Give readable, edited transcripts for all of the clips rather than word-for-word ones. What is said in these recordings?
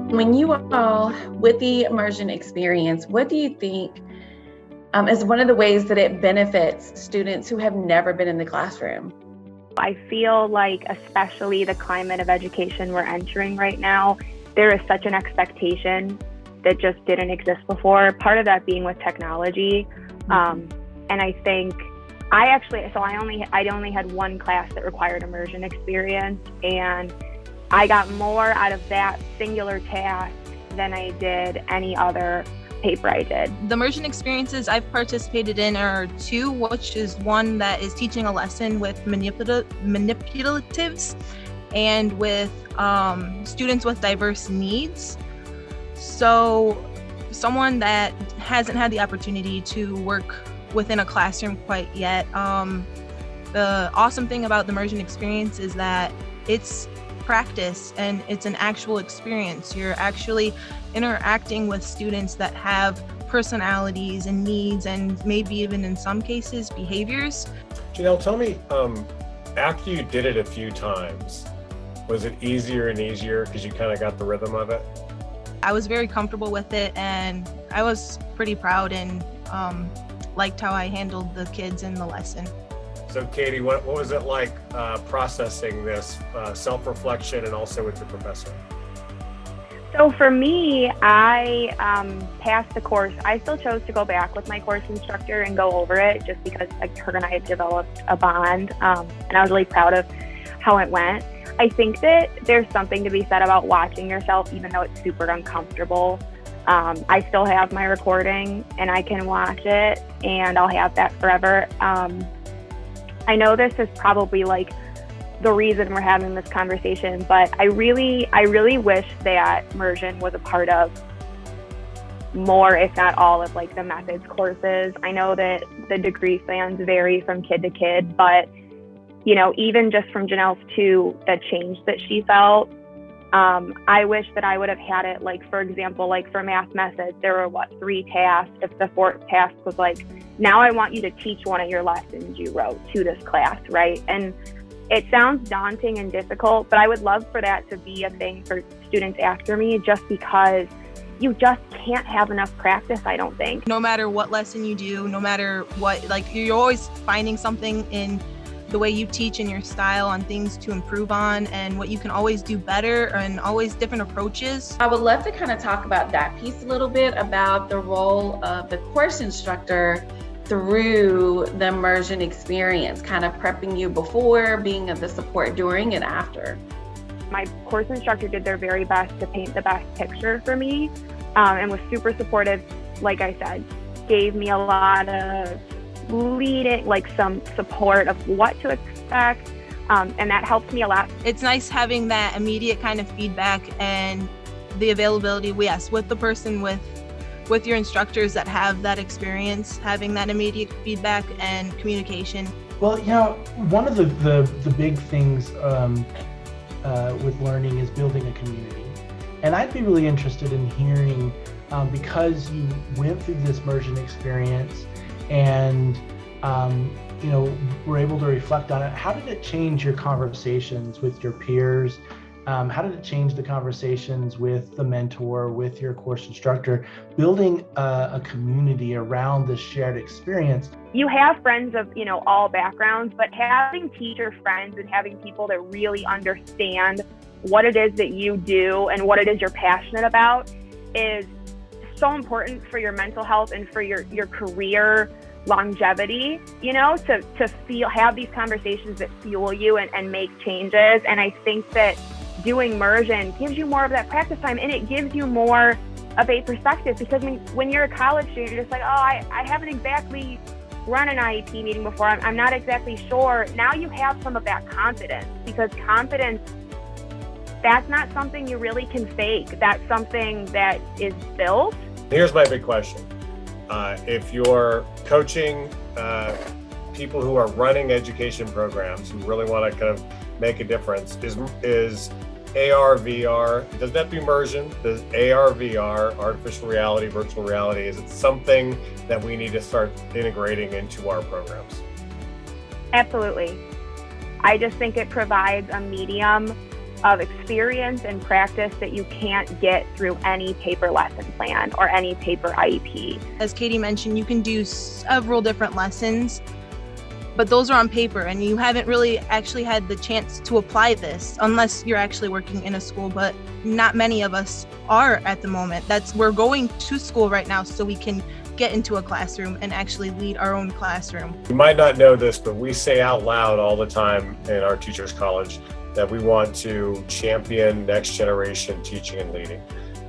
When you all, with the immersion experience, what do you think is one of the ways that it benefits students who have never been in the classroom? I feel like, especially the climate of education we're entering right now, there is such an expectation that just didn't exist before. Part of that being with technology. And I think I only had one class that required immersion experience, and I got more out of that singular task than I did any other paper I did. The immersion experiences I've participated in are two, which is one that is teaching a lesson with manipulatives and with students with diverse needs. So someone that hasn't had the opportunity to work within a classroom quite yet, the awesome thing about the immersion experience is that it's practice and it's an actual experience. You're actually interacting with students that have personalities and needs and maybe even in some cases behaviors. Janelle, tell me, after you did it a few times, was it easier and easier because you kind of got the rhythm of it? I was very comfortable with it, and I was pretty proud and liked how I handled the kids in the lesson. So Katie, what was it like processing this self-reflection and also with your professor? So for me, I passed the course. I still chose to go back with my course instructor and go over it just because her and I had developed a bond, and I was really proud of how it went. I think that there's something to be said about watching yourself, even though it's super uncomfortable. I still have my recording and I can watch it, and I'll have that forever. I know this is probably like the reason we're having this conversation, but I really wish that immersion was a part of more, if not all, of like the methods courses. I know that the degree plans vary from kid to kid, but you know, even just from Janelle's too, the change that she felt, I wish that I would have had it, like, for example, like for math methods, there were 3 tasks. If the 4th task was like, now I want you to teach one of your lessons you wrote to this class, right? And it sounds daunting and difficult, but I would love for that to be a thing for students after me, just because you just can't have enough practice, I don't think. No matter what lesson you do, no matter what, like, you're always finding something in the way you teach and your style on things to improve on and what you can always do better and always different approaches. I would love to kind of talk about that piece a little bit, about the role of the course instructor through the immersion experience, kind of prepping you before, being the support during and after. My course instructor did their very best to paint the best picture for me, and was super supportive. Like I said, gave me a lot of leading, like some support of what to expect, and that helped me a lot. It's nice having that immediate kind of feedback and the availability, yes, with the person, with your instructors that have that experience, having that immediate feedback and communication. Well, you know, one of the big things with learning is building a community. And I'd be really interested in hearing, because you went through this immersion experience and you know, were able to reflect on it, how did it change your conversations with your peers? How did it change the conversations with the mentor, with your course instructor, building a community around this shared experience? You have friends of, you know, all backgrounds, but having teacher friends and having people that really understand what it is that you do and what it is you're passionate about is so important for your mental health and for your career longevity, you know, to have these conversations that fuel you and make changes. And I think that doing immersion gives you more of that practice time, and it gives you more of a perspective, because when you're a college student, you're just like, oh, I haven't exactly run an IEP meeting before. I'm not exactly sure. Now you have some of that confidence, because confidence, that's not something you really can fake. That's something that is built. Here's my big question. If you're coaching people who are running education programs who really want to kind of make a difference, is AR, VR, does that be immersion? Does AR, VR, artificial reality, virtual reality, is it something that we need to start integrating into our programs? Absolutely. I just think it provides a medium of experience and practice that you can't get through any paper lesson plan or any paper IEP. As Katie mentioned, you can do several different lessons, but those are on paper and you haven't really actually had the chance to apply this unless you're actually working in a school, but not many of us are at the moment. We're going to school right now so we can get into a classroom and actually lead our own classroom. You might not know this, but we say out loud all the time in our teachers college that we want to champion next generation teaching and leading,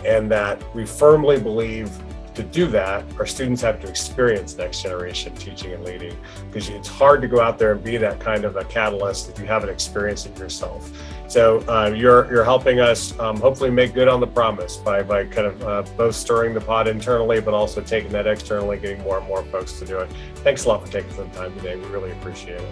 and that we firmly believe to do that, our students have to experience next generation teaching and leading, because it's hard to go out there and be that kind of a catalyst if you haven't experienced it yourself. So you're helping us hopefully make good on the promise by kind of both stirring the pot internally, but also taking that externally, getting more and more folks to do it. Thanks a lot for taking some time today. We really appreciate it.